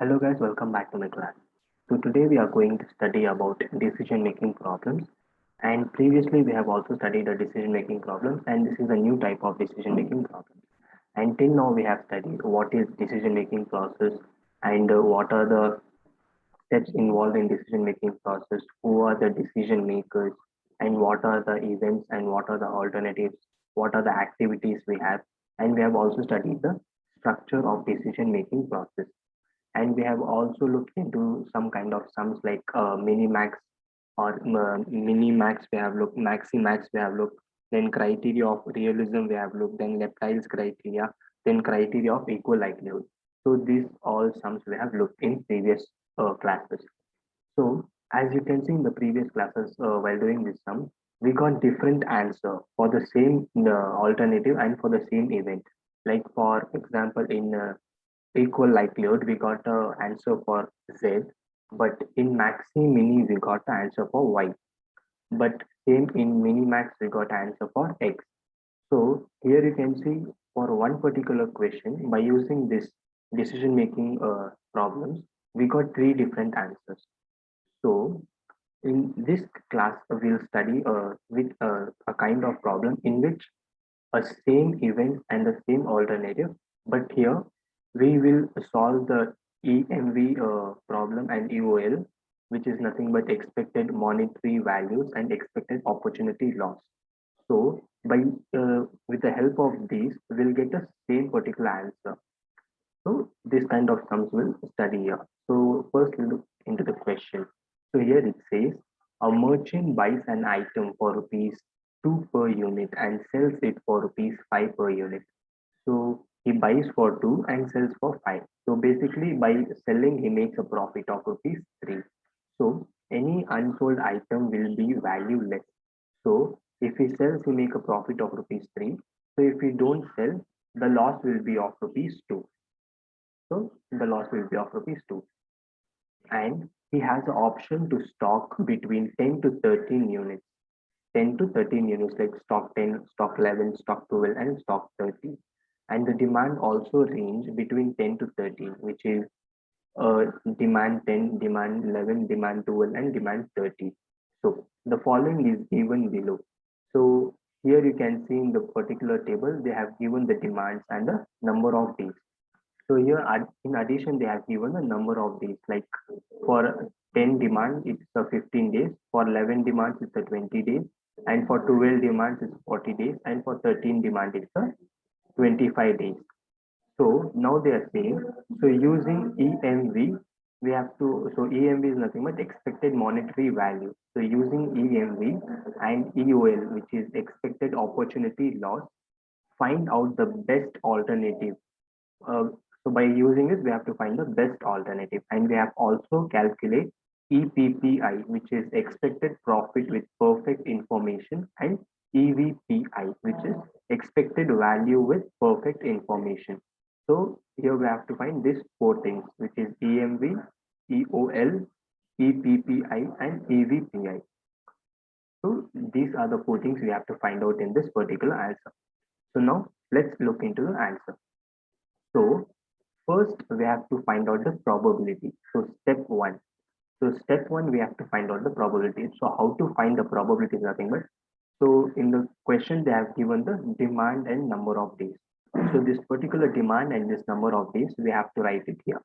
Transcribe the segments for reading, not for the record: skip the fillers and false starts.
Hello guys, welcome back to my class. So today we are going to study about decision making problems, and previously we have also studied the decision making problems, and this is a new type of decision making problems. And till now we have studied what is decision making process and what are the steps involved in decision making process, who are the decision makers, and what are the events and what are the alternatives, what are the activities we have, and we have also studied the structure of decision making process, and we have also looked into some kind of sums like minimax or minimax. We have looked maximax. We have looked, then criteria of realism. We have looked, then Laptile's criteria, then criteria of equal likelihood. So these all sums we have looked in previous classes. So as you can see in the previous classes, while doing this sum, we got different answer for the same alternative and for the same event. Like for example, in equal likelihood, we got the answer for Z, but in maxi mini, we got the answer for Y. But same in minimax, we got answer for X. So here you can see for one particular question, by using this decision making problems, we got three different answers. So in this class, we'll study with a kind of problem in which a same event and the same alternative, but here we will solve the EMV problem and EOL, which is nothing but expected monetary values and expected opportunity loss. So by with the help of these, we'll get the same particular answer. So this kind of sums will study here. So first look into the question. So here it says a merchant buys an item for rupees 2 per unit and sells it for rupees 5 per unit. So he buys for 2 and sells for 5. So basically by selling he makes a profit of rupees 3. So any unsold item will be valueless. So if he sells he make a profit of rupees 3. So if he don't sell, the loss will be of rupees 2. So the loss will be of rupees 2. And he has the option to stock between 10 to 13 units. 10 to 13 units like stock 10, stock 11, stock 12, and stock 13. And the demand also range between 10 to 13, which is demand 10, demand 11, demand 12, and demand 30. So the following is given below. So here you can see in the particular table, they have given the demands and the number of days. So here, in addition, they have given a number of days. Like for 10 demand, it's a 15 days. For 11 demands, it's a 20 days. And for 12 demands, it's 40 days. And for 13 demand, it's a 25 days. So now they are saying, so using EMV, we have to, so EMV is nothing but expected monetary value. So using EMV and EOL, which is expected opportunity loss, find out the best alternative. uh, so by using it, we have to find the best alternative, and we have also calculate EPPI, which is expected profit with perfect information, and EVPI, which is expected value with perfect information. So here we have to find these four things, which is EMV, EOL, EPPI, and EVPI. So these are the four things we have to find out in this particular answer. So now let's look into the answer. So first, we have to find out the probability. So step one. So step one, we have to find out the probability. So how to find the probability is nothing but, so in the question, they have given the demand and number of days. So this particular demand and this number of days, we have to write it here.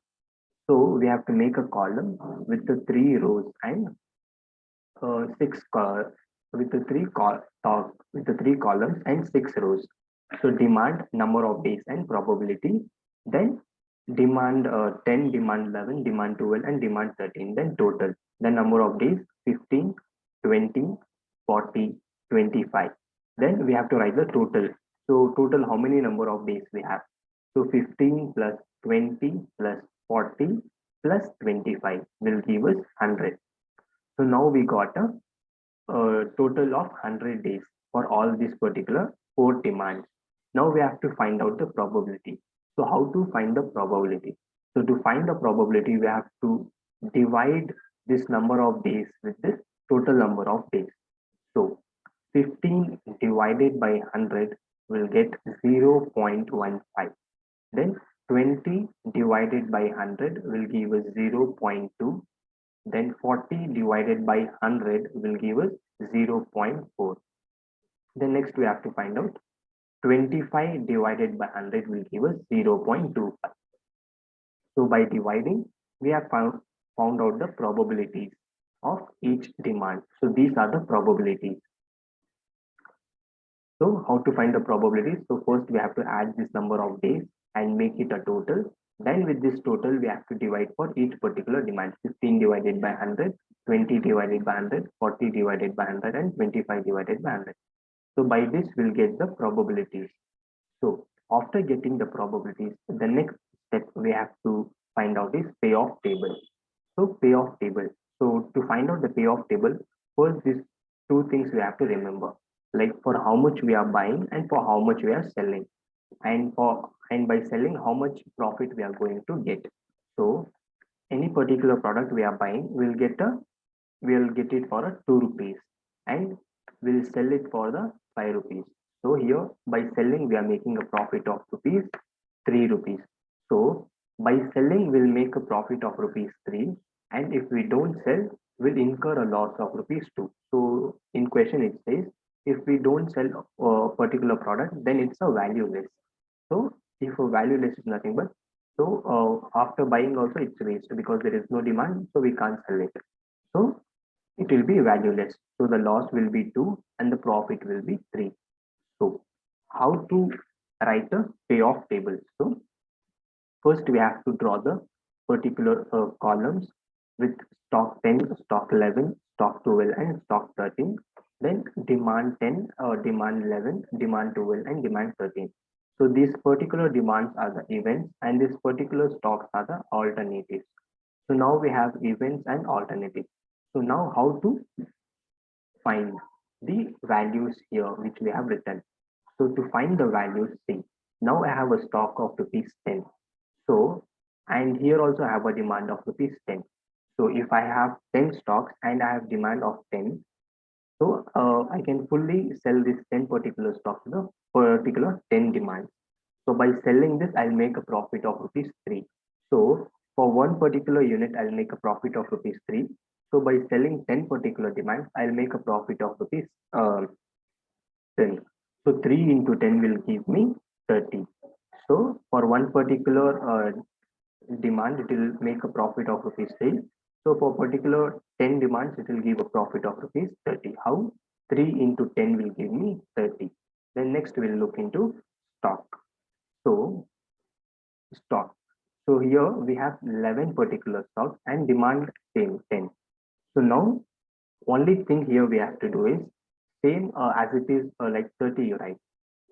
So we have to make a column with the three rows and six with the with the three columns and six rows. So demand, number of days, and probability. Then demand 10, demand 11, demand 12, and demand 13. Then total. The number of days 15, 20, 40, 25. Then we have to write the total. So total, how many number of days we have? So 15 plus 20 plus 40 plus 25 will give us 100. So now we got a total of 100 days for all these particular four demands. Now we have to find out the probability. So how to find the probability? So to find the probability, we have to divide this number of days with this total number of days. So 15 divided by 100 will get 0.15. Then 20 divided by 100 will give us 0.2. Then 40 divided by 100 will give us 0.4. Then next we have to find out 25 divided by 100 will give us 0.25. So by dividing, we have found out the probabilities of each demand. So these are the probabilities. So how to find the probabilities? So first we have to add this number of days and make it a total. Then with this total, we have to divide for each particular demand. 15 divided by 100, 20 divided by 100, 40 divided by 100, and 25 divided by 100. So by this, we'll get the probabilities. So after getting the probabilities, the next step we have to find out is payoff table. So payoff table. So to find out the payoff table, first these two things we have to remember, like for how much we are buying and for how much we are selling, and by selling how much profit we are going to get. So any particular product we are buying, we'll get it for a 2 rupees and we'll sell it for the 5 rupees. So here by selling we are making a profit of rupees 3 rupees. So by selling we'll make a profit of rupees 3, and if we don't sell we'll incur a loss of rupees 2. So in question it says if we don't sell a particular product, then it's a valueless. So if a valueless is nothing but, so after buying also it's waste because there is no demand, so we can't sell it. So it will be valueless. So the loss will be 2 and the profit will be 3. So how to write a payoff table? So first we have to draw the particular columns with stock 10, stock 11, stock 12 and stock 13. Then demand 10, demand 11, demand 12 and demand 13. So these particular demands are the events and these particular stocks are the alternatives. So now we have events and alternatives. So now how to find the values here which we have written. So to find the values, see, now I have a stock of rupees 10. So, and here also I have a demand of rupees 10. So if I have 10 stocks and I have demand of 10, so I can fully sell this 10 particular stock to the particular 10 demands. So by selling this, I'll make a profit of rupees 3. So for one particular unit, I'll make a profit of rupees 3. So by selling 10 particular demands, I'll make a profit of rupees 10. So 3 into 10 will give me 30. So for one particular demand, it will make a profit of rupees 3. So for particular 10 demands, it will give a profit of rupees 30. How? 3 into 10 will give me 30. Then next we'll look into stock. So stock. So here we have 11 particular stocks and demand same 10. So now only thing here we have to do is same as it is like 30, right?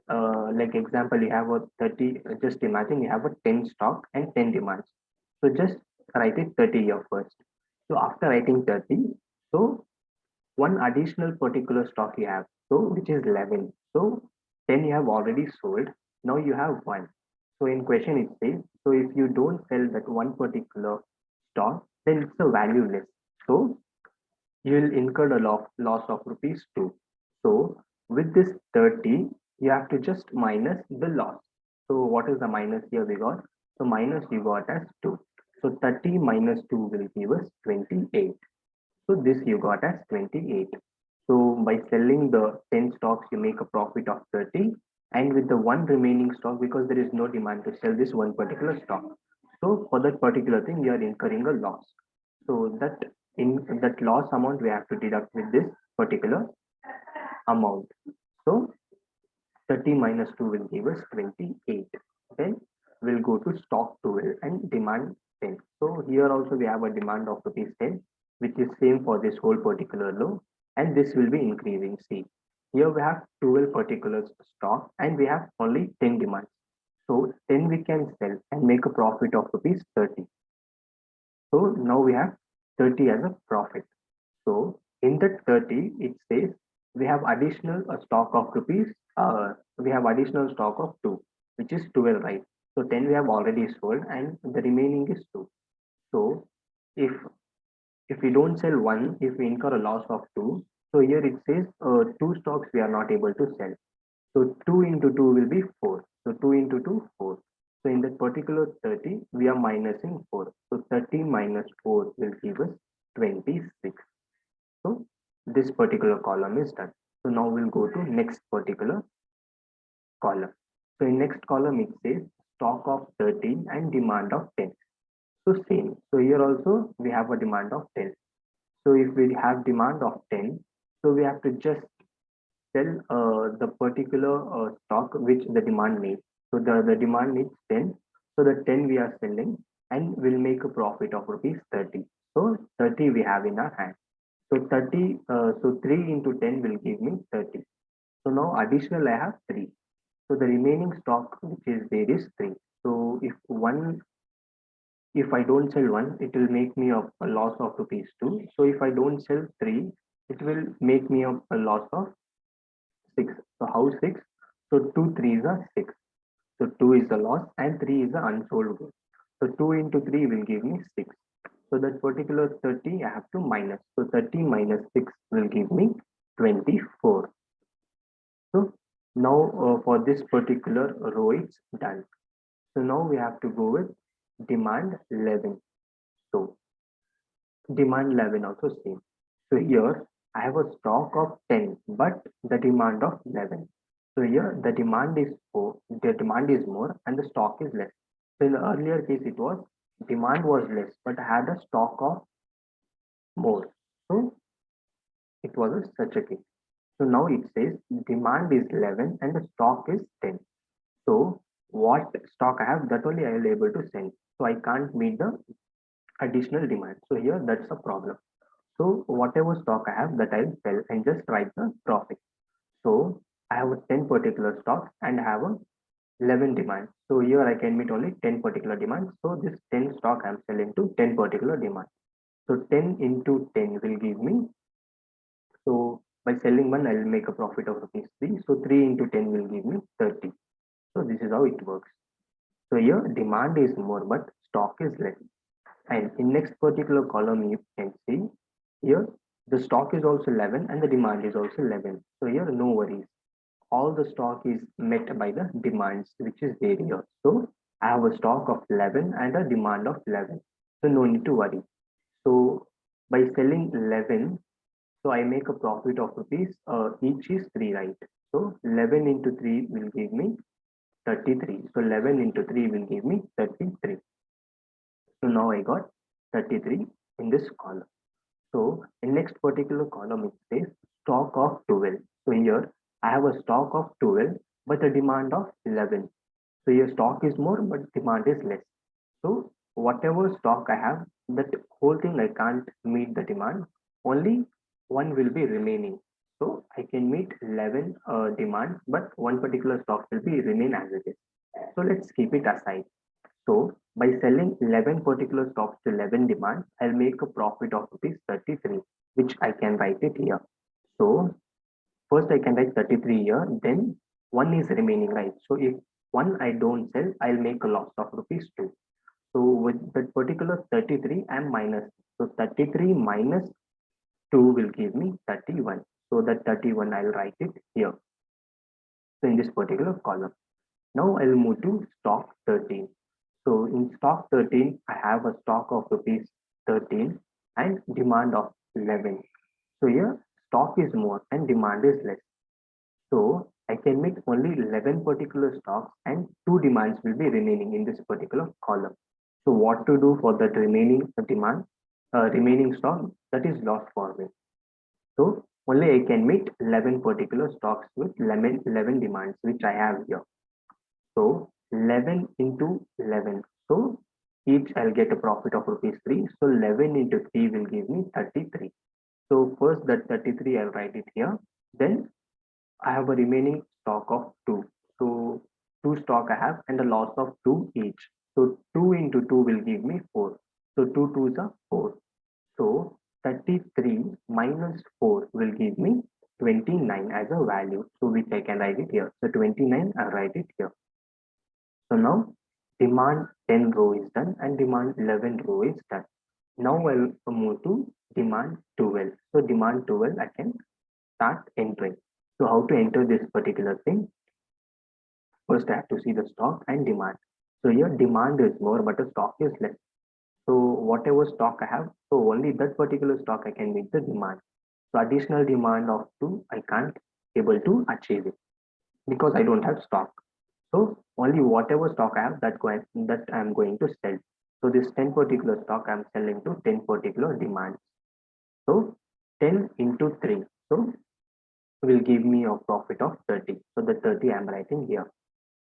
Like example, you have a 30, just imagine you have a 10 stock and 10 demands. So just write it 30 here first. So after writing 30, so one additional particular stock you have, so which is 11. So 10 you have already sold. Now you have one. So in question it says, so if you don't sell that one particular stock, then it's a valueless. So you will incur a loss of rupees 2. So with this 30, you have to just minus the loss. So what is the minus here we got? So minus you got as 2. So 30 minus 2 will give us 28. So this you got as 28. So by selling the 10 stocks, you make a profit of 30. And with the one remaining stock, because there is no demand to sell this one particular stock. So for that particular thing, you are incurring a loss. So that in that loss amount, we have to deduct with this particular amount. So 30 minus 2 will give us 28. Then we'll go to stock 12 and demand 10. So here also we have a demand of rupees 10, which is same for this whole particular low, and this will be increasing. See, here we have 12 particular stock and we have only 10 demands. So 10 we can sell and make a profit of rupees 30. So now we have 30 as a profit. So in that 30, it says we have additional stock of rupees, we have additional stock of 2, which is 12, right? So 10 we have already sold and the remaining is 2. So if we don't sell one, if we incur a loss of 2, so here it says 2 stocks we are not able to sell. So 2 into 2 will be 4. So 2 into 2, 4. So in that particular 30, we are minusing 4. So 30 minus 4 will give us 26. So this particular column is done. So now we'll go to next particular column. So in next column it says stock of 13 and demand of 10. So same. So here also we have a demand of 10. So if we have demand of 10, so we have to just sell the particular stock which the demand needs. So the demand needs 10. So the 10 we are selling and we'll make a profit of rupees 30. So 30 we have in our hand. So 30, so 3 into 10 will give me 30. So now additional I have 3. So the remaining stock which is there is 3. So if I don't sell one, it will make me a loss of rupees 2. So if I don't sell 3, it will make me a loss of 6. So how 6? So 2 3s are 6. So 2 is the loss and 3 is the unsold goods. So 2 into 3 will give me 6. So that particular 30 I have to minus. So 30 minus 6 will give me 24. So now for this particular row it's done. So now we have to go with demand 11. So demand 11 also same. So here I have a stock of 10, but the demand of 11. So here the demand is 4, the demand is more and the stock is less. So in the earlier case it was demand was less, but I had a stock of more. So it was such a case. So now it says demand is 11 and the stock is 10. So what stock I have, that only I will able to sell. So I can't meet the additional demand. So here that's a problem. So whatever stock I have, that I'll sell and just write the profit. So I have a 10 particular stock and I have a 11 demand. So here I can meet only 10 particular demand. So this 10 stock I'm selling to 10 particular demand. So 10 into 10 will give me, so by selling one, I'll make a profit of rupees 3. So 3 into 10 will give me 30. So this is how it works. So here demand is more, but stock is less. And in next particular column, you can see here the stock is also 11 and the demand is also 11. So here no worries. All the stock is met by the demands which is there here. So I have a stock of 11 and a demand of 11. So no need to worry. So by selling 11, so I make a profit of rupees, each is 3, right? So 11 into 3 will give me 33. So 11 into 3 will give me 33. So now I got 33 in this column. So in next particular column it says stock of 12. So here I have a stock of 12 but a demand of 11. So your stock is more but demand is less. So whatever stock I have, that whole thing I can't meet the demand. Only one will be remaining. So I can meet 11 demands, but one particular stock will be remain as it is. So let's keep it aside. So by selling 11 particular stocks to 11 demand, I'll make a profit of rupees 33, which I can write it here. So first I can write 33 here, then one is remaining, right? So if one I don't sell, I'll make a loss of rupees 2. So with that particular 33, I'm minus. So 33 minus 2 will give me 31. So that 31, I'll write it here. So in this particular column. Now I'll move to stock 13. So in stock 13, I have a stock of rupees 13 and demand of 11. So here stock is more and demand is less. So I can meet only 11 particular stocks and 2 demands will be remaining in this particular column. So what to do for that remaining demand, remaining stock, that is lost for me. So only I can meet 11 particular stocks with 11 demands, which I have here. So 11 into 11. So each I'll get a profit of rupees 3. So 11 into 3 will give me 33. So first that 33 I'll write it here. Then I have a remaining stock of 2. So 2 stock I have and a loss of 2 each. So 2 into 2 will give me 4. So 2 2s are 4. So 33 minus 4 will give me 29 as a value. So which I can write it here. So 29 I'll write it here. So now demand 10 row is done and demand 11 row is done. Now I'll move to demand 12. So demand 12 I can start entering. So how to enter this particular thing? First I have to see the stock and demand. So here demand is more, but the stock is less. So whatever stock I have, so only that particular stock I can meet the demand. So additional demand of 2, I can't able to achieve it because I don't have stock. So only whatever stock I have that I'm going to sell. So this 10 particular stock I'm selling to 10 particular demands. So 10 into 3. So will give me a profit of 30. So the 30 I'm writing here.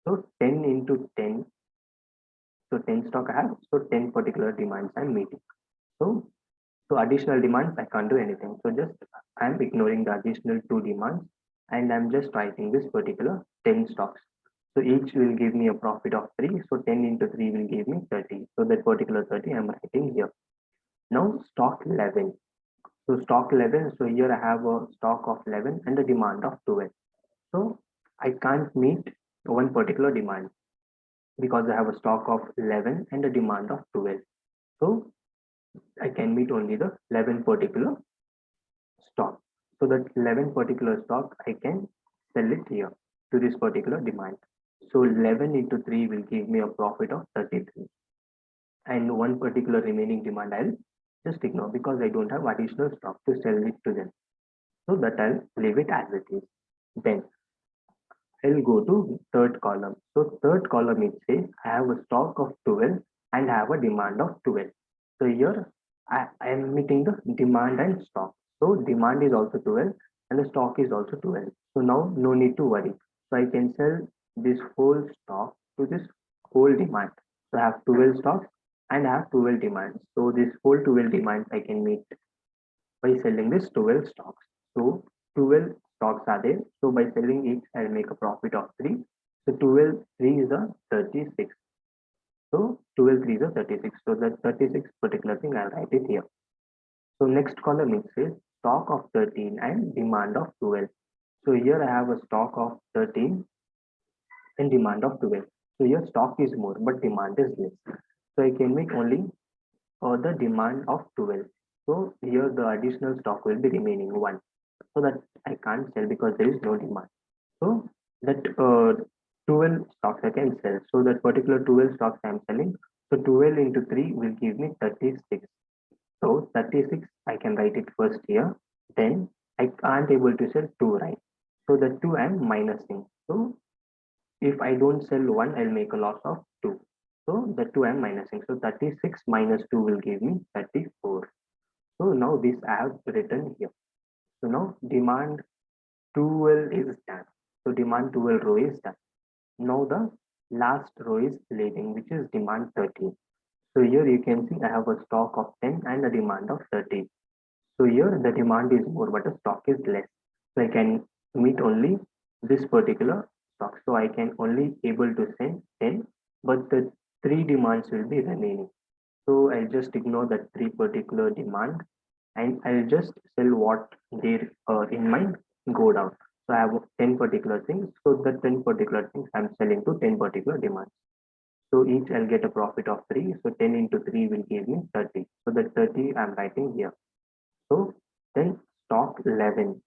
So 10 into 10. So 10 stock I have. So 10 particular demands I'm meeting. So additional demands, I can't do anything. So just I'm ignoring the additional 2 demands and I'm just writing this particular 10 stocks. So each will give me a profit of 3. So 10 into 3 will give me 30. So that particular 30 I'm writing here. Now stock 11. So stock 11. So here I have a stock of 11 and a demand of 12. So I can't meet one particular demand because I have a stock of 11 and a demand of 12. So I can meet only the 11 particular stock. So that 11 particular stock, I can sell it here to this particular demand. So 11 into 3 will give me a profit of 33. And one particular remaining demand I'll just ignore because I don't have additional stock to sell it to them. So that I'll leave it as it is. Then I'll go to third column. So third column it says I have a stock of 12 and I have a demand of 12. So here I am meeting the demand and stock. So demand is also 12 and the stock is also 12. So now no need to worry. So I can sell this whole stock to this whole demand. So I have 12 stocks and I have 12 demands. So this whole 12 demands I can meet by selling this 12 stocks. So 12 stocks are there. So by selling each, I'll make a profit of 3. So 12 3 is a 36. So 12 3 is a 36. So that 36 particular thing I'll write it here. So next column it says stock of 13 and demand of 12. So here I have a stock of 13 and demand of 12. So here stock is more, but demand is less. So I can make only the demand of 12. So here the additional stock will be remaining 1. So that I can't sell because there is no demand. So that 12 stocks I can sell. So that particular 12 stocks I am selling. So 12 into 3 will give me 36. So 36 I can write it first here. Then I can't able to sell 2, right? So the 2 I am minusing. So if I don't sell 1, I'll make a loss of 2. So the 2 I am minusing. So 36 minus 2 will give me 34. So now this I have written here. So now demand 12 is done. So demand 12 row is done. Now the last row is leaving, which is demand 13. So here you can see I have a stock of 10 and a demand of 13. So here the demand is more, but the stock is less. So I can meet only this particular stock. So I can only able to send 10, but the 3 demands will be remaining. So I'll just ignore that 3 particular demand and I'll just sell what there in my go down. So I have 10 particular things. So the 10 particular things I'm selling to 10 particular demands. So each I'll get a profit of 3. So 10 into 3 will give me 30. So the 30 I'm writing here. So then stock 11.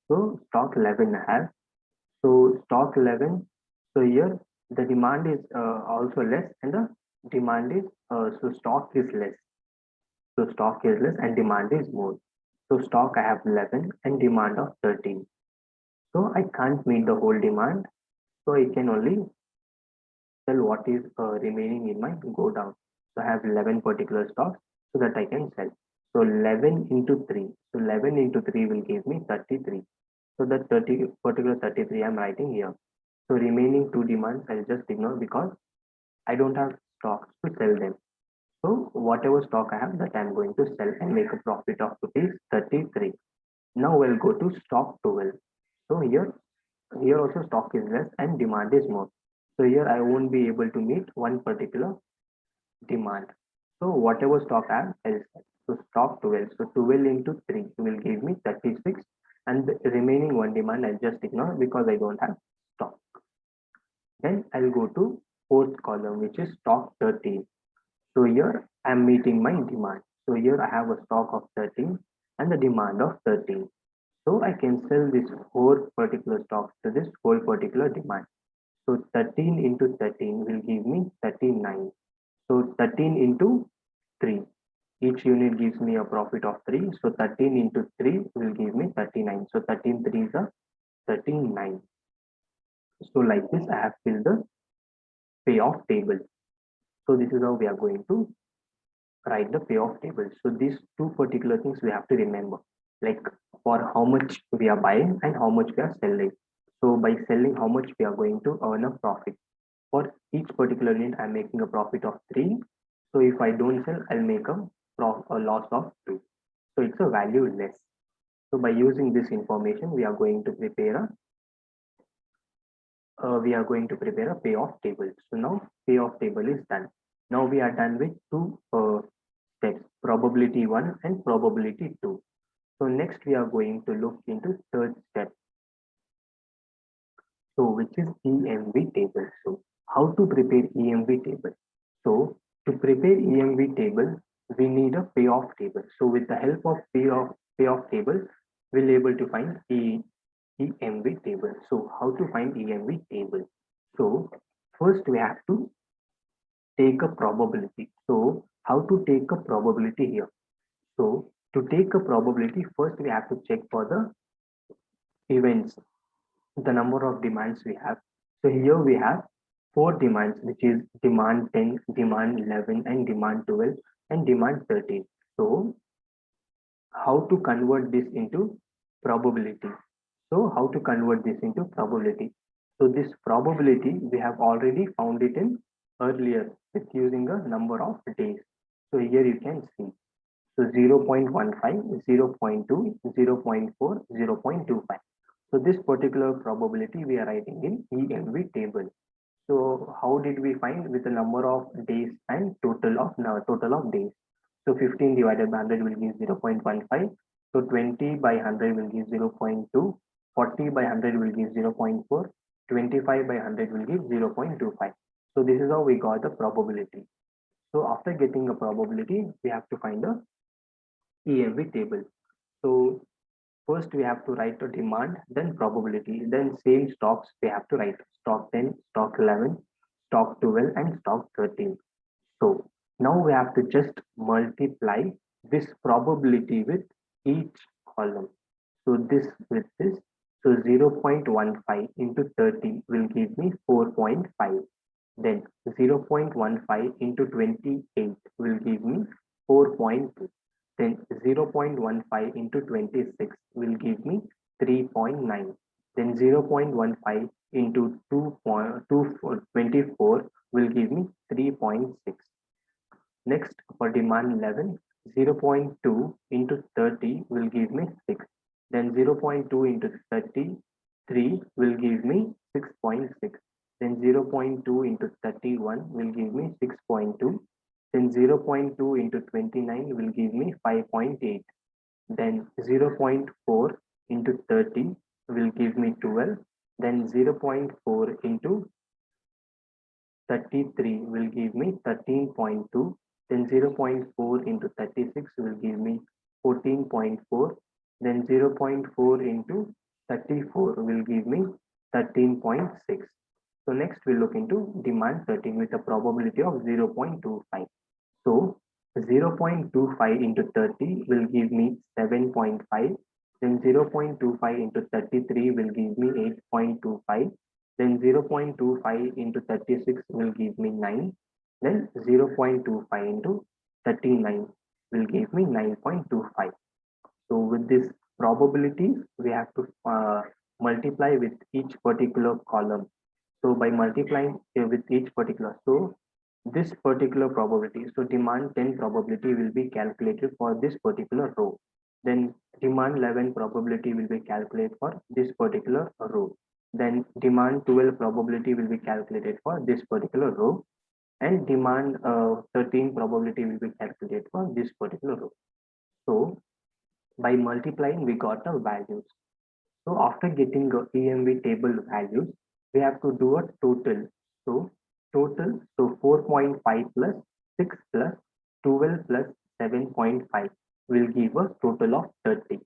So stock 11 I have. So stock 11. So here the demand is also less and the demand is so stock is less. So stock is less and demand is more. So stock I have 11 and demand of 13. So I can't meet the whole demand. So I can only sell what is remaining in my go down. So I have 11 particular stocks so that I can sell. So 11 into 3. So 11 into 3 will give me 33. So that 30 particular 33 I'm writing here. So remaining 2 demands I'll just ignore because I don't have stocks to sell them. So whatever stock I have that I'm going to sell and make a profit of rupees 33. Now we'll go to stock 12. So here also stock is less and demand is more. So here I won't be able to meet one particular demand. So whatever stock I have, I'll sell. So stock 12. So 12 into 3 will give me 36 and the remaining one demand I'll just ignore because I don't have stock. Then I'll go to fourth column, which is stock 13. So here I'm meeting my demand. So here I have a stock of 13 and the demand of 13. So I can sell this 4 particular stocks to this whole particular demand. So 13 into 13 will give me 39. So 13 into 3. Each unit gives me a profit of 3. So 13 into 3 will give me 39. So 13 3s are 39. So like this, I have filled the payoff table. So this is how we are going to write the payoff table. So these two particular things we have to remember, like for how much we are buying and how much we are selling. So by selling, how much we are going to earn a profit. For each particular unit, I'm making a profit of 3. So if I don't sell, I'll make a loss of 2. So it's a value less. So by using this information, we are going to prepare a payoff table. So now payoff table is done. Now we are done with two steps, probability 1 and probability 2. So next we are going to look into third step, so which is EMV table. So how to prepare EMV table? So to prepare EMV table, we need a payoff table. So with the help of payoff table, we'll able to find EMV table. So how to find EMV table? So first we have to take a probability. So how to take a probability here? So to take a probability, first we have to check for the events, the number of demands we have. So here we have four demands, which is demand 10, demand 11, and demand 12, and demand 13. So how to convert this into probability? So how to convert this into probability? So this probability, we have already found it in earlier with using a number of days. So here you can see. So 0 0.15, 0 0.2, 0 0.4, 0 0.25. So this particular probability we are writing in EMV table. So how did we find? With the number of days and total of days. So 15 divided by 100 will give 0 0.15. So 20 by 100 will give 0 0.2. 40 by 100 will give 0 0.4. 25 by 100 will give 0 0.25. So this is how we got the probability. So after getting a probability, we have to find the EMV table. So first we have to write the demand, then probability, then same stocks we have to write stock 10, stock 11, stock 12, and stock 13. So now we have to just multiply this probability with each column. So this with this, so 0.15 into 30 will give me 4.5. Then 0.15 into 28 will give me 4.2. Then 0.15 into 26 will give me 3.9. Then 0.15 into 24 will give me 3.6. Next, for demand 11, 0.2 into 30 will give me 6. Then 0.2 into 33 will give me 6.6. Then 0.2 into 31 will give me 6.2. Then 0.2 into 29 will give me 5.8. Then 0.4 into 30 will give me 12. Then 0.4 into 33 will give me 13.2. Then 0.4 into 36 will give me 14.4. Then 0.4 into 34 will give me 13.6. So next we'll look into demand 13 with a probability of 0.25. So 0.25 into 30 will give me 7.5. Then 0.25 into 33 will give me 8.25. Then 0.25 into 36 will give me 9. Then 0.25 into 39 will give me 9.25. So with this probabilities, we have to multiply with each particular column. So by multiplying with each particular, so this particular probability, so demand 10 probability will be calculated for this particular row. Then demand 11 probability will be calculated for this particular row. Then demand 12 probability will be calculated for this particular row. And demand 13 probability will be calculated for this particular row. So by multiplying, we got the values. So after getting the EMV table values, we have to do a total. So total, so 4.5 plus 6 plus 12 plus 7.5 will give a total of 30.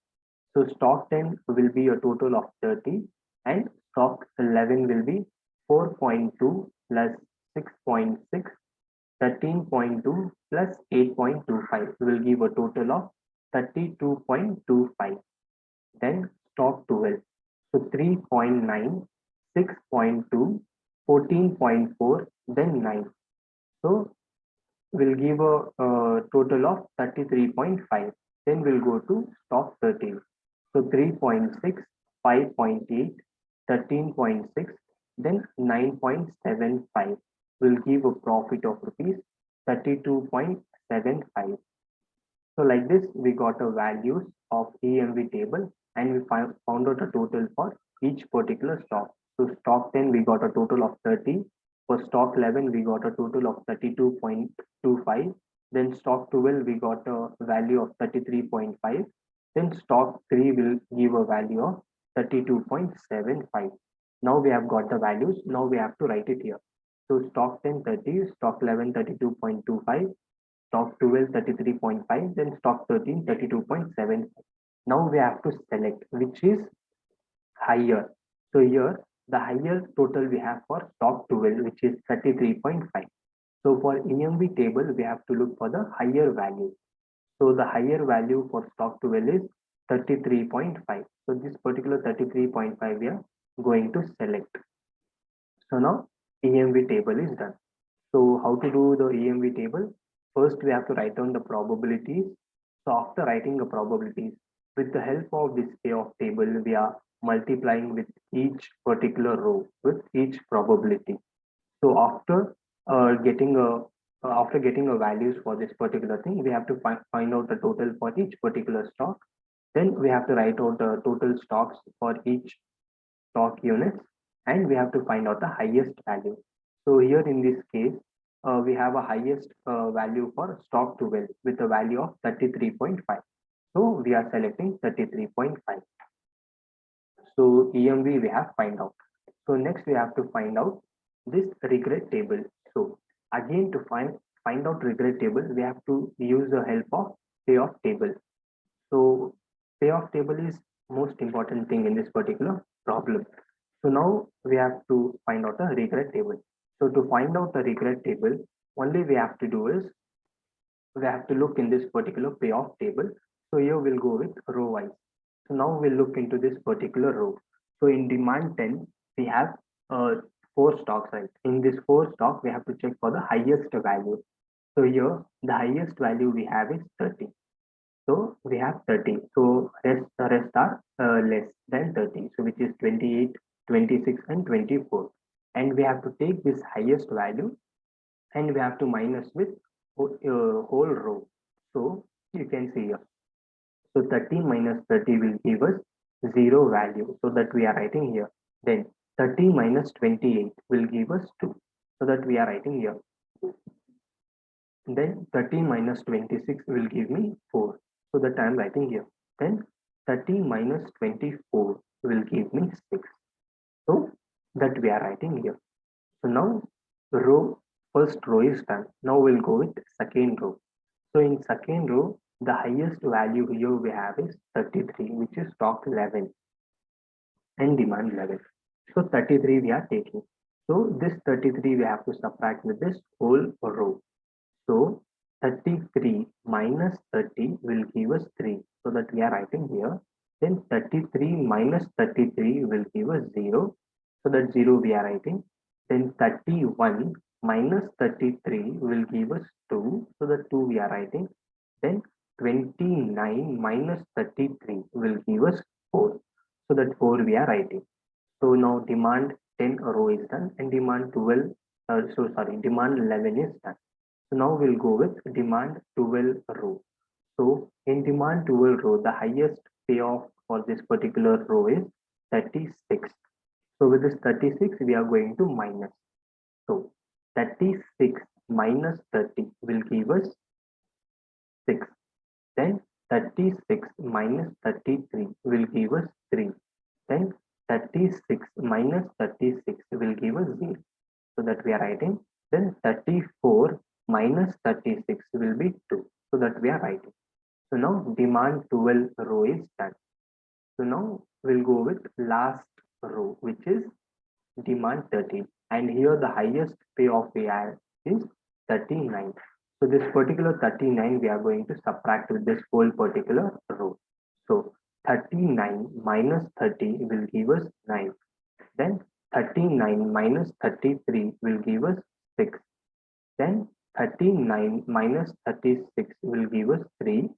So stock 10 will be a total of 30 and stock 11 will be 4.2 plus 6.6, 13.2 plus 8.25 will give a total of 32.25. Then stock 12. So 3.9, 6.2, 14.4, then 9. So we'll give a total of 33.5. Then we'll go to stock 13. So 3.6, 5.8, 13.6, then 9.75 will give a profit of rupees 32.75. So like this, we got a values of EMV table and we found out a total for each particular stock. So stock 10, we got a total of 30. For stock 11, we got a total of 32.25. Then stock 12, we got a value of 33.5. Then stock 3 will give a value of 32.75. Now we have got the values. Now we have to write it here. So stock 10, 30, stock 11, 32.25, stock 12, 33.5, then stock 13, 32.7. Now we have to select which is higher. So here the higher total we have for stock 12, which is 33.5. So for EMV table, we have to look for the higher value. So the higher value for stock 12 is 33.5. So this particular 33.5 we are going to select. So now EMV table is done. So how to do the EMV table? First, we have to write down the probabilities. So after writing the probabilities, with the help of this payoff table, we are multiplying with each particular row with each probability. So after getting a values for this particular thing, we have to find out the total for each particular stock. Then we have to write out the total stocks for each stock units, and we have to find out the highest value. So here in this case, we have a highest value for stock 12 with a value of 33.5. So we are selecting 33.5. So EMV we have find out. So next we have to find out this regret table. So again to find out regret table, we have to use the help of payoff table. So payoff table is most important thing in this particular problem. So now we have to find out a regret table. So to find out the regret table, only we have to do is we have to look in this particular payoff table. So here we'll go with row wise. So now we'll look into this particular row. So in demand 10, we have four stocks, right? In this four stock, we have to check for the highest value. So here the highest value we have is 30. So we have 30. So rest are less than 30. So which is 28, 26, and 24. And we have to take this highest value and we have to minus with whole row. So you can see here. So 30 minus 30 will give us 0 value. So that we are writing here. Then 30 minus 28 will give us 2. So that we are writing here. Then 30 minus 26 will give me 4. So that I am writing here. Then 30 minus 24 will give me 6. So that we are writing here. So now first row is done. Now we'll go with second row. So in second row, the highest value here we have is 33, which is stock 11 and demand 11. So 33 we are taking. So this 33 we have to subtract with this whole row. So 33 minus 30 will give us 3. So that we are writing here. Then 33 minus 33 will give us 0. So that 0 we are writing. Then 31 minus 33 will give us 2. So that 2 we are writing. Then 29 minus 33 will give us 4. So that 4 we are writing. So now demand 10 row is done and demand 12, demand 11 is done. So now we'll go with demand 12 row. So in demand 12 row, the highest payoff for this particular row is 36. So with this 36, we are going to minus. So 36 minus 30 will give us 6. Then 36 minus 33 will give us 3. Then 36 minus 36 will give us 0. So that we are writing. Then 34 minus 36 will be 2. So that we are writing. So now demand 12 row is done. So now we'll go with last row, which is demand 13, and here the highest payoff we have is 39. So this particular 39 we are going to subtract with this whole particular row. So 39 minus 30 will give us 9. Then 39 minus 33 will give us 6. Then 39 minus 36 will give us 3.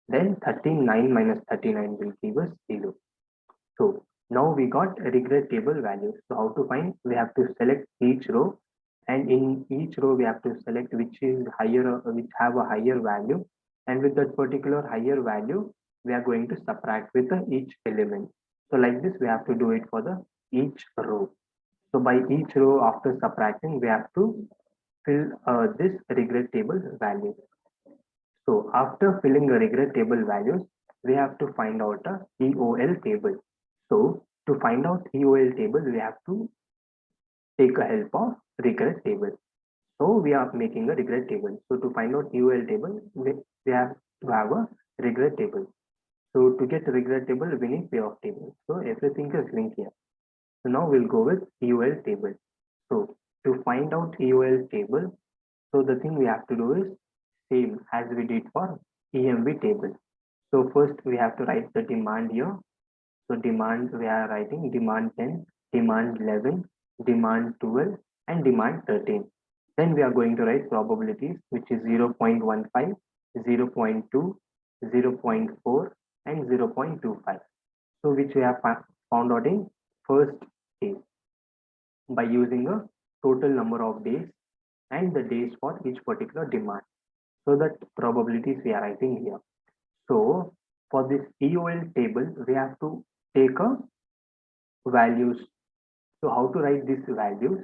Then 39 minus 39 will give us 0. So now we got regrettable values. So how to find? We have to select each row, and in each row we have to select which is higher, which have a higher value, and with that particular higher value, we are going to subtract with each element. So like this, we have to do it for the each row. So by each row after subtracting, we have to fill this regret table value. So after filling the regret table values, we have to find out a EOL table. So to find out EOL table, we have to take a help of regret table. So we are making a regret table. So to find out EOL table, we have to have a regret table. So to get regret table, we need payoff table. So everything is linked here. So now we'll go with EOL table. So to find out EOL table, so the thing we have to do is same as we did for EMV table. So first we have to write the demand here. So demand, we are writing demand 10, demand 11, demand 12, and demand 13. Then we are going to write probabilities, which is 0.15, 0.2, 0.4, and 0.25. So which we have found out in first case by using a total number of days and the days for each particular demand. So that probabilities we are writing here. So for this EOL table, we have to take a values. So how to write these values?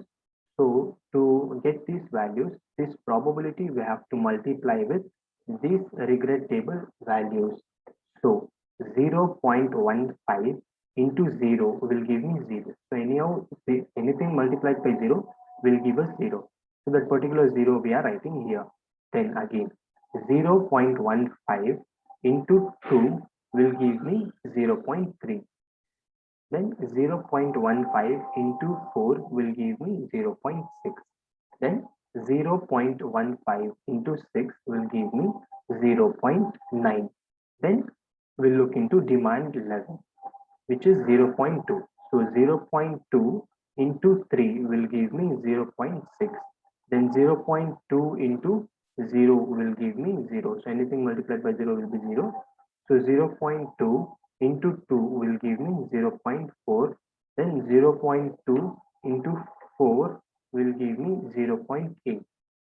So to get these values, this probability we have to multiply with these regret table values. So 0.15 into 0 will give me 0. So anyhow, anything multiplied by 0 will give us 0. So that particular 0 we are writing here. Then again 0.15 into 2 will give me 0.3. Then 0.15 into 4 will give me 0.6. Then 0.15 into 6 will give me 0.9. Then we'll look into demand 11, which is 0.2. So 0.2 into 3 will give me 0.6. Then 0.2 into 0 will give me 0. So anything multiplied by 0 will be 0. So 0.2 into 2 will give me 0.4. Then 0.2 into 4 will give me 0.8.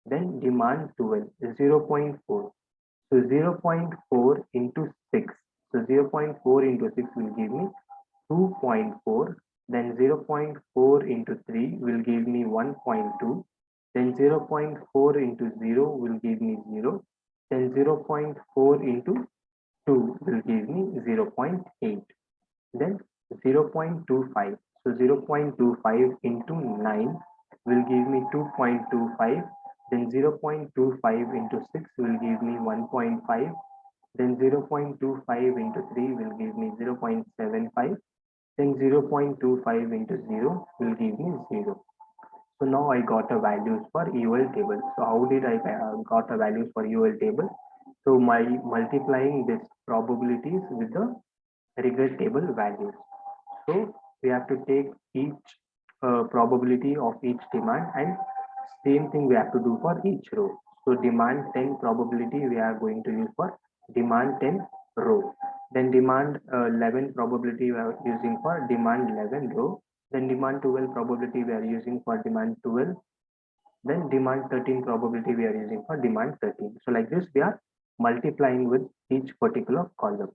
Then demand 12 is 0.4. So 0.4 into 6. So 0.4 into 6 will give me 2.4. Then 0.4 into 3 will give me 1.2. Then 0.4 into 0 will give me 0. Then 0.4 into 2 will give me 0.8. Then 0.25. So 0.25 into 9 will give me 2.25. Then 0.25 into 6 will give me 1.5. Then 0.25 into 3 will give me 0.75. Then 0.25 into 0 will give me 0. So now I got a values for EOL table. So how did I got a values for EOL table? So my multiplying this probabilities with the regret table values. So we have to take each probability of each demand, and same thing we have to do for each row. So demand 10 probability we are going to use for demand 10 row. Then demand 11 probability we are using for demand 11 row. Then demand 12 probability we are using for demand 12. Then demand 13 probability we are using for demand 13. So like this we are multiplying with each particular column.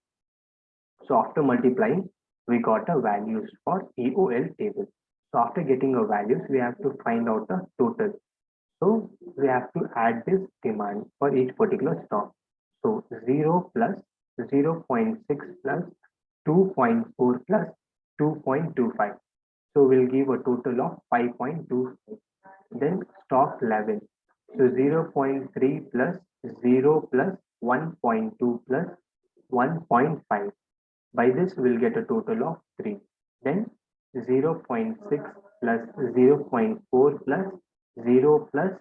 So after multiplying, we got a values for EOL table. So after getting a values, we have to find out the total. So we have to add this demand for each particular stock. So 0 plus 0.6 plus 2.4 plus 2.25. So we'll give a total of 5.25. Then stock 11. So 0.3 plus 0 plus 1.2 plus 1.5. By this, we'll get a total of 3. Then 0.6 plus 0.4 plus 0 plus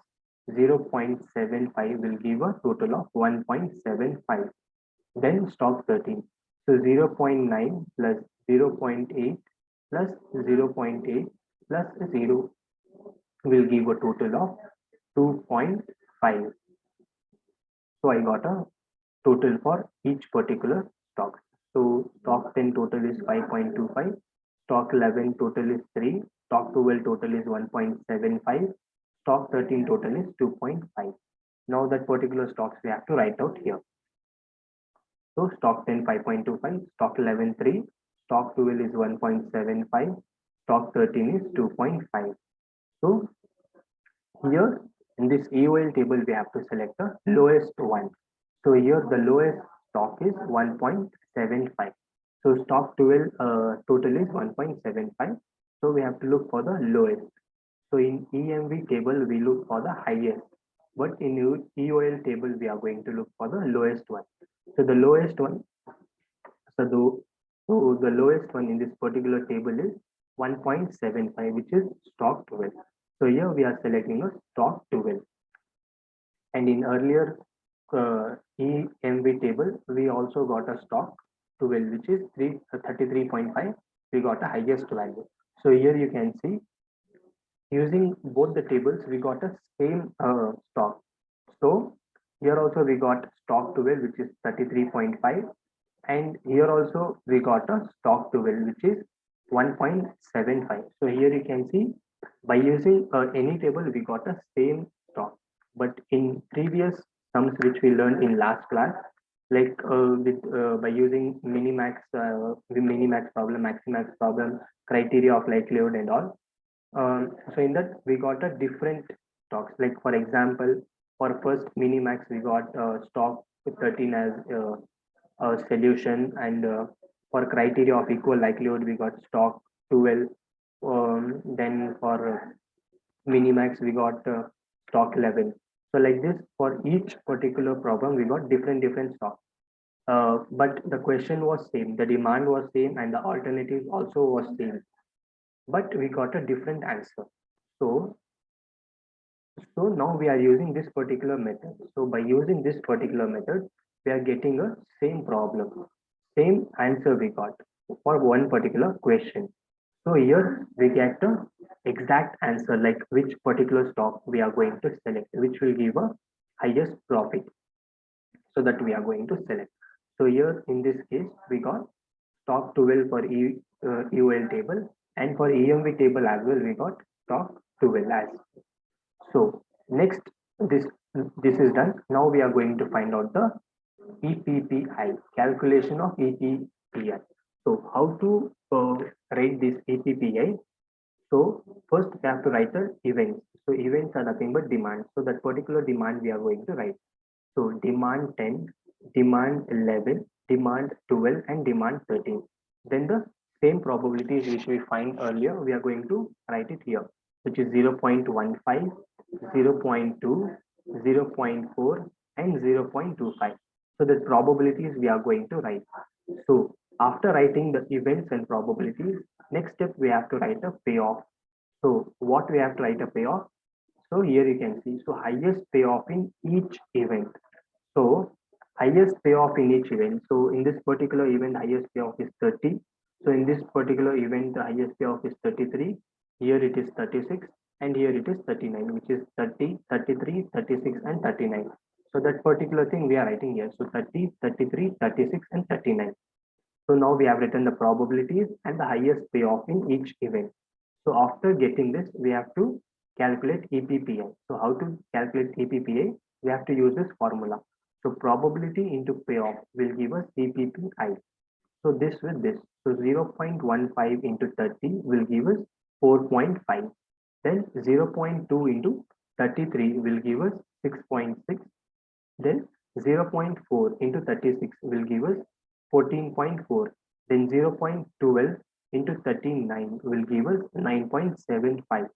0.75 will give a total of 1.75. Then stock 13. So 0.9 plus 0.8 plus 0.8 plus 0 will give a total of 2.5. So I got a total for each particular stock. So stock 10 total is 5.25, stock 11 total is 3, stock 12 total is 1.75, stock 13 total is 2.5. Now that particular stocks we have to write out here. So stock 10 5.25, stock 11 3, stock 12 is 1.75, stock 13 is 2.5. So here in this EOL table we have to select the lowest one. So here the lowest stock is 1.75. So stock 12 total is 1.75. So we have to look for the lowest. So in EMV table we look for the highest, but in EOL table we are going to look for the lowest one. So the lowest one, so the lowest one in this particular table is 1.75, which is stock 12. So here we are selecting a stock 12. And in earlier EMV table, we also got a stock 12, which is 33.5. We got a highest value. So here you can see using both the tables, we got a same stock. So here also we got stock 12, which is 33.5. And here also we got a stock 12, which is 1.75. So here you can see by using any table, we got a same stock. But in previous sums which we learned in last class, like by using minimax problem, maximax problem, criteria of likelihood and all. So in that we got a different stocks. Like for example, for first minimax we got stock 13 as a solution, and for criteria of equal likelihood we got stock 12. Then for minimax we got stock 11. So like this, for each particular problem we got different stock, but the question was same, the demand was same, and the alternative also was same, but we got a different answer. So so now we are using this particular method. So by using this particular method, we are getting a same problem, same answer we got for one particular question. So here we get the exact answer, like which particular stock we are going to select, which will give a highest profit. So that we are going to select. So here in this case, we got stock 12 for EOL table, and for EMV table as well, we got stock 12 as. So next, this this is done. Now we are going to find out the EPPI, calculation of EPPI. So how to write this EPPI? So first we have to write the events. So events are nothing but demand. So that particular demand we are going to write. So demand 10, demand 11, demand 12, and demand 13. Then the same probabilities which we find earlier, we are going to write it here, which is 0.15, 0.2, 0.4, and 0.25. So the probabilities we are going to write. So after writing the events and probabilities, next step we have to write a payoff. So what we have to write a payoff? So here you can see, so highest payoff in each event. So highest payoff in each event. So in this particular event, highest payoff is 30. So in this particular event, the highest payoff is 33. Here it is 36, and here it is 39, which is 30, 33, 36, and 39. So that particular thing we are writing here. So 30, 33, 36, and 39. So now we have written the probabilities and the highest payoff in each event. So after getting this, we have to calculate EPPI. So how to calculate EPPI? We have to use this formula. So probability into payoff will give us EPPI. So this with this. So 0.15 into 30 will give us 4.5. Then 0.2 into 33 will give us 6.6. Then 0.4 into 36 will give us 14.4. Then 0.12 into 39 will give us 9.75.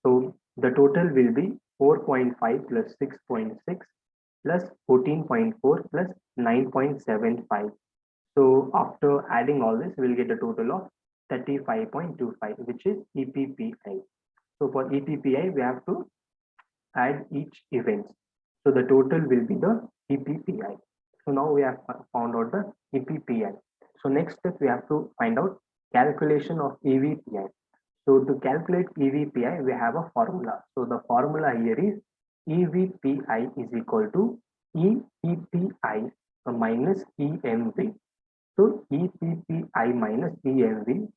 So the total will be 4.5 plus 6.6 plus 14.4 plus 9.75. So after adding all this, we'll get a total of 35.25, which is EPPI. So for EPPI, we have to add each event. So the total will be the EPPI. So now we have found out the EPPI. So next step, we have to find out calculation of EVPI. So to calculate EVPI, we have a formula. So the formula here is EVPI is equal to EPPI minus EMV. So EPPI minus EMV.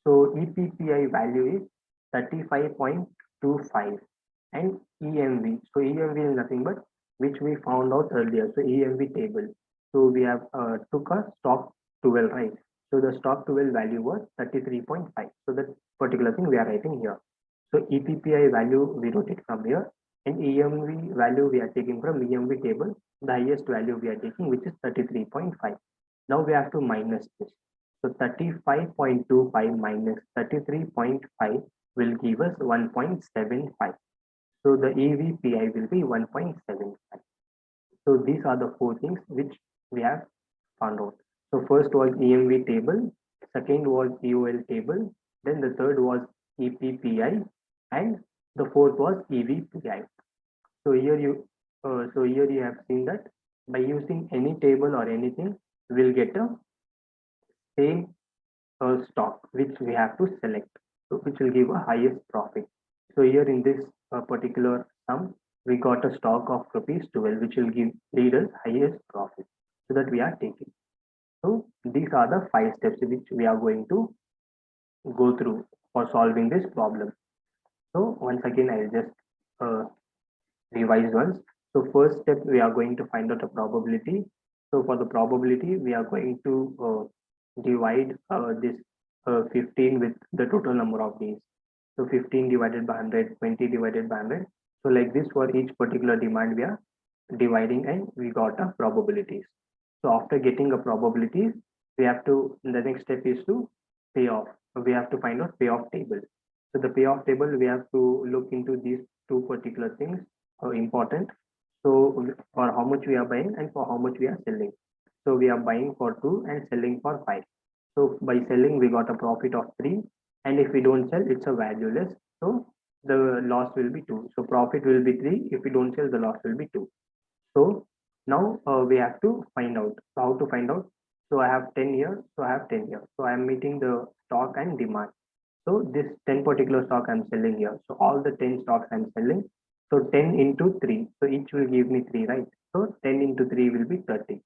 So EPPI value is 35.25 and EMV. So EMV is nothing but which we found out earlier. So EMV table. So we have took a stock 12, right? So the stock 12 value was 33.5. So that particular thing we are writing here. So EPPI value we wrote it from here, and EMV value we are taking from EMV table. The highest value we are taking, which is 33.5. Now we have to minus this. So 35.25 minus 33.5 will give us 1.75. So the EVPI will be 1.75. So these are the four things which we have found out. So first was EMV table, second was EOL table, then the third was EPPI, and the fourth was EVPI. So here you have seen that by using any table or anything, we'll get a same stock which we have to select, so which will give a highest profit. So here in this particular sum, we got a stock of rupees 12, which will give lead us highest profit. So that we are taking. So these are the 5 steps which we are going to go through for solving this problem. So once again, I'll just revise once. So first step, we are going to find out a probability. So for the probability, we are going to divide this 15 with the total number of days. So 15 divided by 100, 20 divided by 100. So like this, for each particular demand, we are dividing and we got a probabilities. So after getting a probabilities, we have to, the next step is to pay off. We have to find out payoff table. So the payoff table, we have to look into these two particular things important. So for how much we are buying and for how much we are selling. So we are buying for 2 and selling for 5. So by selling, we got a profit of 3. And if we don't sell, it's a valueless. So the loss will be 2. So profit will be 3. If we don't sell, the loss will be 2. So now we have to find out. So how to find out? So I have 10 here. So I have 10 here. So I am meeting the stock and demand. So this 10 particular stock I'm selling here. So all the 10 stocks I'm selling. So 10 into 3. So each will give me 3, right? So 10 into 3 will be 30.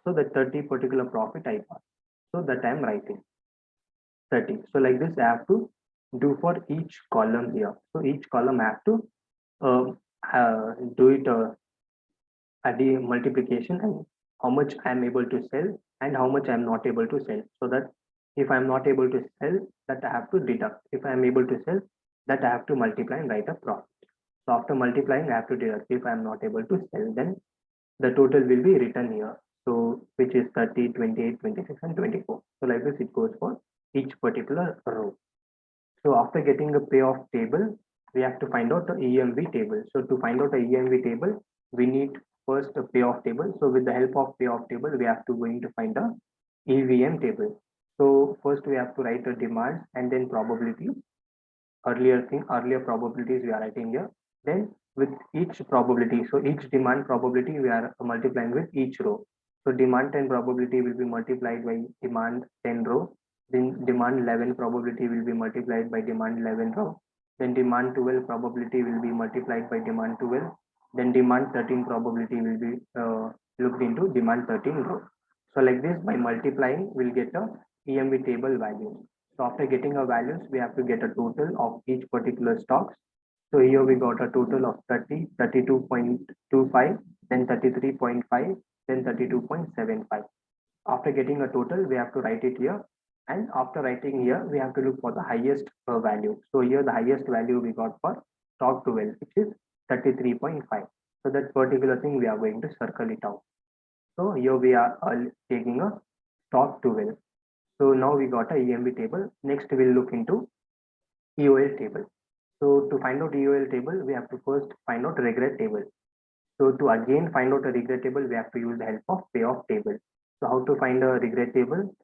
So the 30 particular profit I got. So that I'm writing 30. So like this, I have to do for each column here. So each column I have to do it at the multiplication and how much I'm able to sell and how much I'm not able to sell. So that if I'm not able to sell, that I have to deduct. If I'm able to sell, that I have to multiply and write a profit. So after multiplying, I have to deduct. If I'm not able to sell, then the total will be written here. So which is 30, 28, 26, and 24. So like this, it goes for each particular row. So after getting a payoff table, we have to find out the EMV table. So to find out the EMV table, we need first a payoff table. So with the help of payoff table, we have to going to find the EVM table. So first we have to write a demand and then probability. Earlier probabilities we are writing here. Then with each probability, so each demand probability we are multiplying with each row. So demand 10 probability will be multiplied by demand 10 row. Then demand 11 probability will be multiplied by demand 11 row. Then demand 12 probability will be multiplied by demand 12. Then demand 13 probability will be looked into demand 13 row. So like this, by multiplying, we'll get a EMV table value. So after getting our values, we have to get a total of each particular stocks. So here we got a total of 30, 32.25, then 33.5, then 32.75. After getting a total, we have to write it here. And after writing here, we have to look for the highest value. So here the highest value we got for stock 12, which is 33.5. So that particular thing we are going to circle it out. So here we are taking a stock 12. So now we got a EMV table. Next we'll look into EOL table. So to find out EOL table, we have to first find out regret table. So to again find out a regret table, we have to use the help of payoff table. So how to find a regret table?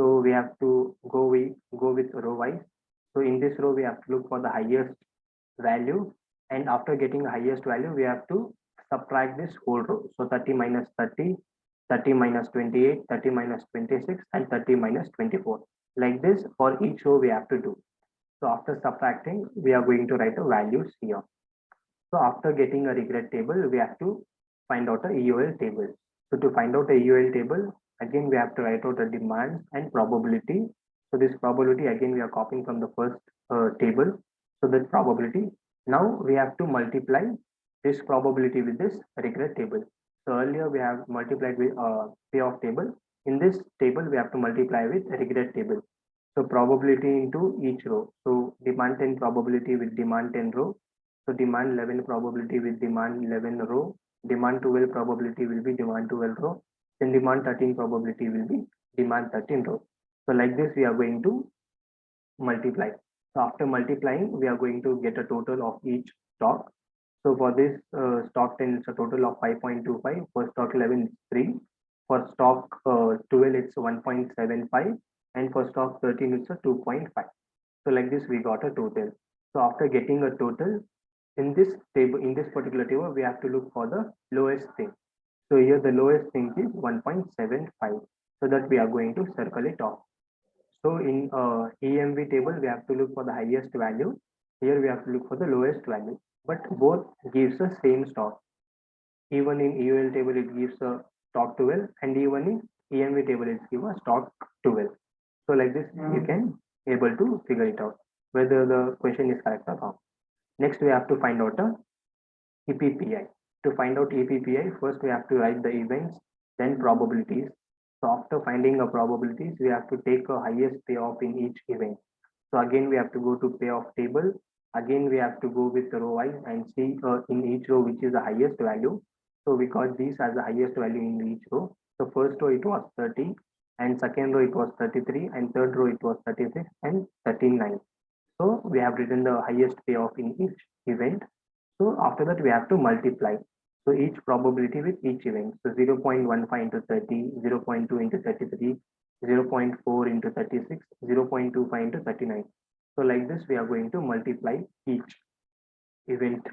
So we have to go with row wise. So in this row, we have to look for the highest value, and after getting the highest value, we have to subtract this whole row. So 30 minus 30, 30 minus 28, 30 minus 26, and 30 minus 24. Like this, for each row we have to do. So after subtracting, we are going to write the values here. So after getting a regret table, we have to find out a EOL table. So to find out a EOL table, again we have to write out the demands and probability. So this probability, again we are copying from the first table. So that probability. Now we have to multiply this probability with this regret table. So earlier we have multiplied with payoff table. In this table, we have to multiply with regret table. So probability into each row. So demand 10 probability with demand 10 row. So demand 11 probability with demand 11 row. Demand 12 probability will be demand 12 row. Then demand 13 probability will be demand 13 row. So like this, we are going to multiply. So after multiplying, we are going to get a total of each stock. So for this stock 10, it's a total of 5.25. For stock 11, it's 3. For stock 12, it's 1.75. And for stock 13, it's a 2.5. So like this, we got a total. So after getting a total, in this table, in this particular table, we have to look for the lowest thing. So here the lowest thing is 1.75. So that we are going to circle it off. So in EMV table, we have to look for the highest value. Here we have to look for the lowest value. But both gives the same stock. Even in EOL table, it gives a stock 12, and even in EMV table, it gives a stock 12. So like this, you can able to figure it out whether the question is correct or wrong. Next, we have to find out a EPPI. To find out EPPI, first we have to write the events, then probabilities. So after finding a probabilities, we have to take a highest payoff in each event. So again, we have to go to payoff table. Again, we have to go with the row wise and see in each row which is the highest value. So we got these as the highest value in each row. So first row it was 30, and second row it was 33, and third row it was 36 and 39. So we have written the highest payoff in each event. So after that, we have to multiply. So each probability with each event. So 0.15 into 30, 0.2 into 33, 0.4 into 36, 0.25 into 39. So like this, we are going to multiply each event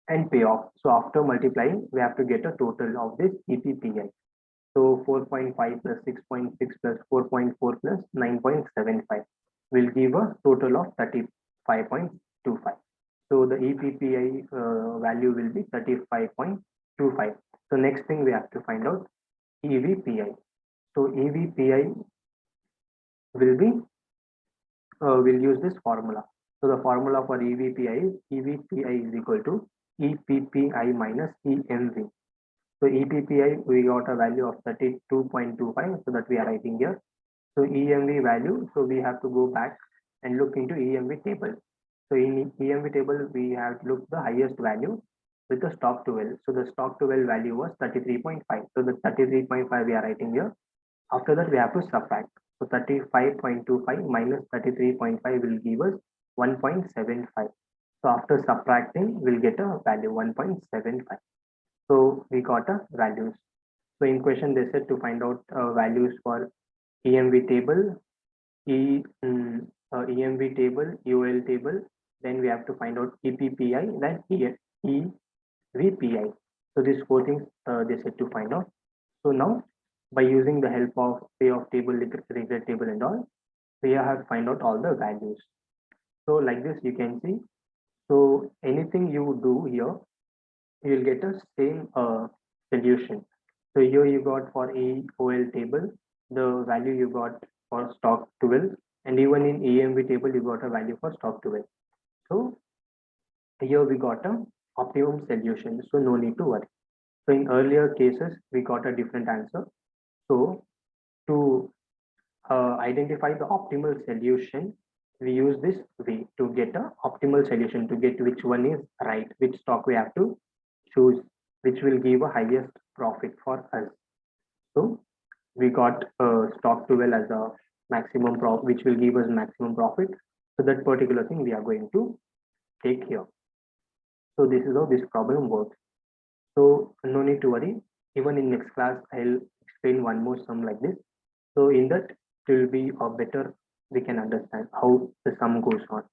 and payoff. So after multiplying, we have to get a total of this EPPI. So 4.5 plus 6.6 plus 4.4 plus 9.75 will give a total of 35.25. So the EPPI value will be 35.25. So next thing we have to find out EVPI. So EVPI will be, we'll use this formula. So the formula for EVPI is equal to EPPI minus EMV. So EPPI, we got a value of 32.25, so that we are writing here. So EMV value, so we have to go back and look into EMV table. So in EMV table, we have looked the highest value with the stock 12. So the stock 12 value was 33.5. So the 33.5 we are writing here. After that, we have to subtract. So 35.25 minus 33.5 will give us 1.75. So after subtracting, we'll get a value 1.75. So we got a values. So in question, they said to find out values for EMV table, EMV table, EOL table. Then we have to find out EPPI, then EVPI. So these four things they said to find out. So now by using the help of payoff table, regret table and all, we have find out all the values. So like this, you can see. So anything you do here, you will get a same solution. So here you got for EOL table, the value you got for stock 12, and even in EMV table, you got a value for stock 12. So here we got a optimum solution, so no need to worry. So in earlier cases, we got a different answer. So to identify the optimal solution, we use this way to get a optimal solution, to get which one is right, which stock we have to choose, which will give a highest profit for us. So we got stock 12 as a maximum profit, which will give us maximum profit. So that particular thing we are going to take here. So this is how this problem works. So no need to worry. Even in next class, I'll explain one more sum like this. So in that, it will be a better we can understand how the sum goes on.